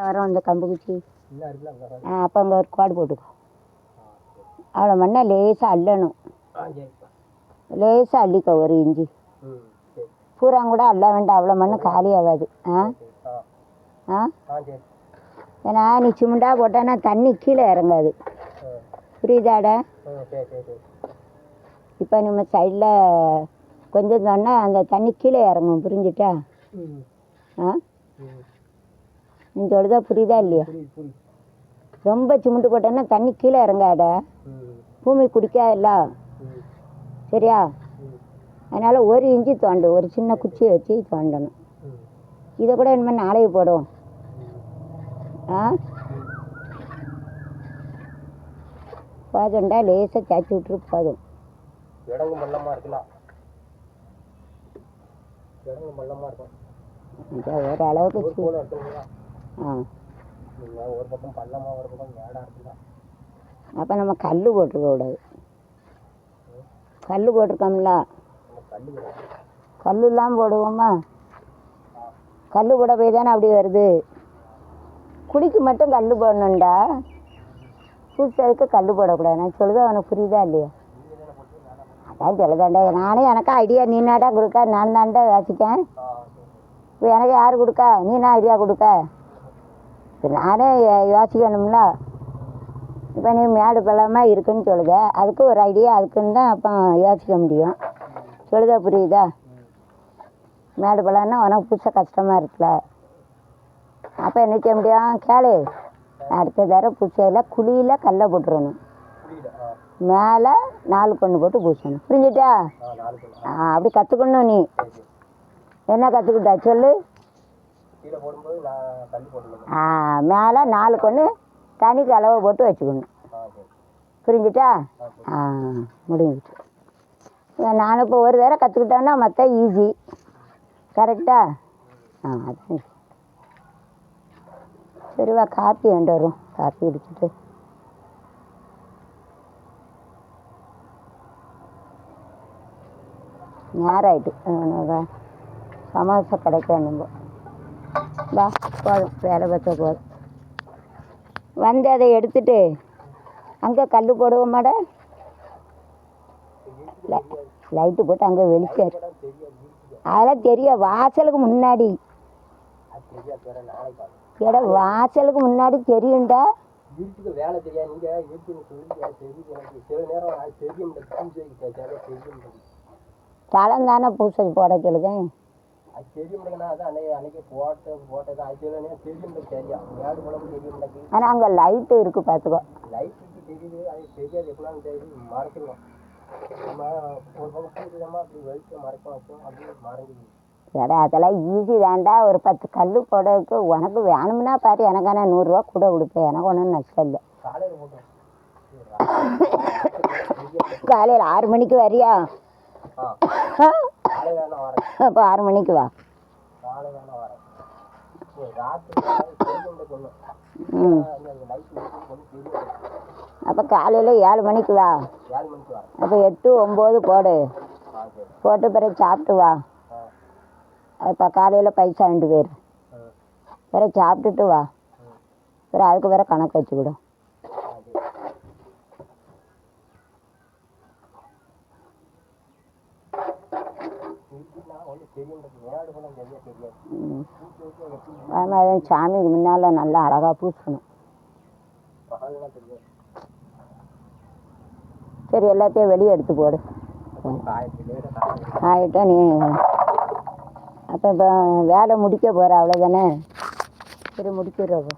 வரும் அந்த கம்பு குச்சி. அப்போ அங்கே ஒரு கோடு போட்டுக்கோ. அவ்வளோ மண்ணை லேசாக அள்ளணும். லேசாக அள்ளிக்கோ ஒரு இஞ்சி. பூரா கூட அள்ள வேண்டாம், அவ்வளோ மண் காலி ஆகாது. ஏன்னா நீ சிமெண்டா போட்டானா தண்ணி கீழே இறங்காது. புரியுதாடா? இப்போ நம்ம சைடில் கொஞ்சம் சொன்னால் அந்த தண்ணி கீழே இறங்கும். புரிஞ்சுட்டா? நீ சொல்லுதா புரியுதா இல்லையா? ரொம்ப சிமெண்ட் போட்டேன்னா தண்ணி கீழே இறங்காடா, பூமி குடிக்காதுல்ல. சரியா? அதனால் ஒரு இஞ்சி தோண்டு, ஒரு சின்ன குச்சியை வச்சு தோண்டணும். இதை கூட இனிமேல் நாளைக்கு போடுவோம். போதும்டா, லேசாக சாய்ச்சி விட்டுரு போதும். ஓரளவுக்கு அப்போ நம்ம கல் போட்டிருக்க கூடாது. கல் போட்டிருக்கோம்ல, கல் இல்லாமல் போடுவோமா? கல் போட போய் தானே அப்படி வருது. குழிக்கு மட்டும் கல் போடணுண்டா, பூச்சதுக்கு கல் போடக்கூடாது. நான் சொல்லுதா உனக்கு புரியுதா இல்லையா? அதான் சொல்லுதாண்டா. நானே எனக்கு ஐடியா நீ நாடா கொடுக்க, நான் தாண்டா யோசிக்கேன். இப்போ எனக்கு யார் கொடுக்கா? நீனா ஐடியா கொடுக்க? இப்போ நானே யோசிக்கணும்ல. இப்போ நீ மேடு பள்ளமாக இருக்குன்னு சொல்லுத, அதுக்கு ஒரு ஐடியா அதுக்குன்னு தான் அப்போ யோசிக்க முடியும். சொல்லுதா புரியுதா? மேடு பள்ளம்னா உனக்கு புதுசாக கஷ்டமாக இருக்குல்ல. அப்போ என்ன செய்ய முடியும் கேளு. அடுத்த தடவை பூச்சையில் குழியில் கல்லை போட்டுருணும், மேலே 4 கன்று போட்டு பூசணும். புரிஞ்சுட்டா? அப்படி கற்றுக்கணும். நீ என்ன கற்றுக்கிட்டா சொல்லு. மேலே 4 கன்று தனிக்கு அளவை போட்டு வச்சுக்கணும். புரிஞ்சுட்டா? முடிஞ்சிட்டு. நான் இப்போ ஒரு தடவை கற்றுக்கிட்டோன்னா மற்ற ஈஸி. கரெக்டா? அதான். சரிவா, காப்பி வேண்டு வரும். காப்பி குடிச்சிட்டு நேரம் ஆகிட்டு. சமோசா கிடைக்கணும். வா போதும், வேலை பார்த்த போதும். வந்து அதை எடுத்துட்டு அங்கே கல் போடுவோமாட, லைட்டு போட்டு அங்கே வெளிச்சார். அதெல்லாம் தெரியும். வாசலுக்கு முன்னாடி வாசலுக்கு முன்னாடி தெரியும்டா. தளம் தானே பூசை போட சொல்லுதேன். ஆனால் அங்கே லைட்டு இருக்கு, பார்த்துக்கோ. ஏடா அதெல்லாம் ஈஸி தாண்டா. ஒரு 10 கல் போடுறதுக்கு உனக்கு வேணும்னா பாரு. எனக்கான 100 ரூபா கூட கொடுப்பேன், எனக்கு ஒன்றும் நஷ்டம் இல்லை. காலையில் 6 மணிக்கு வரியா? அப்போ 6 மணிக்கு வா. அப்போ காலையில் 7 மணிக்கு வா. அப்போ 8, 9 போடு. போட்டு பிறகு சாப்பிட்டு வா. இப்போ காலையில் பைசா 2 பேர் பிறகு சாப்பிட்டுட்டு வா. பிறகு அதுக்கு வேற கணக்கு வச்சுக்கிடும். ஆமாம், சாமிக்கு முன்னால் நல்லா அழகாக பூசணும். சரி, எல்லாத்தையும் வெளியே எடுத்து போடு. ஆகிட்டா நீ அப்போ இப்போ வேலை முடிக்க போகிற, அவ்வளோதானே? சரி, முடிக்கிறோம்.